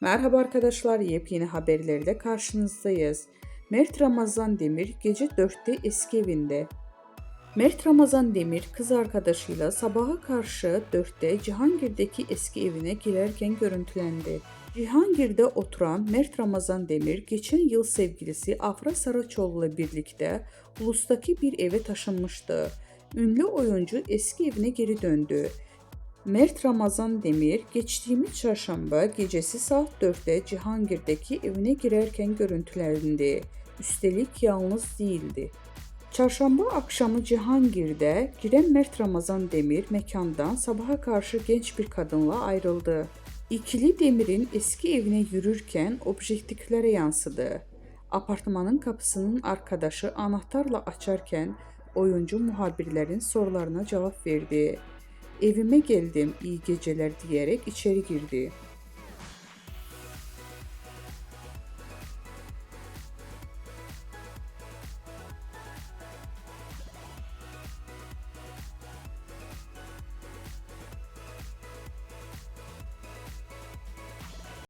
Merhaba arkadaşlar, yepyeni haberlerle karşınızdayız. Mert Ramazan Demir gece 4'te eski evinde. Mert Ramazan Demir kız arkadaşıyla sabaha karşı 4'te Cihangir'deki eski evine girerken görüntülendi. Cihangir'de oturan Mert Ramazan Demir geçen yıl sevgilisi Afra Saraçoğlu ile birlikte Ulus'taki bir eve taşınmıştı. Ünlü oyuncu eski evine geri döndü. Mert Ramazan Demir geçtiğimiz çarşamba gecesi saat 4'te Cihangir'deki evine girerken görüntülendi. Üstelik yalnız değildi. Çarşamba akşamı Cihangir'de giren Mert Ramazan Demir mekandan sabaha karşı genç bir kadınla ayrıldı. İkili Demir'in eski evine yürürken objektiflere yansıdı. Apartmanın kapısının arkadaşı anahtarla açarken oyuncu muhabirlerin sorularına cevap verdi. Evime geldim, iyi geceler diyerek içeri girdi.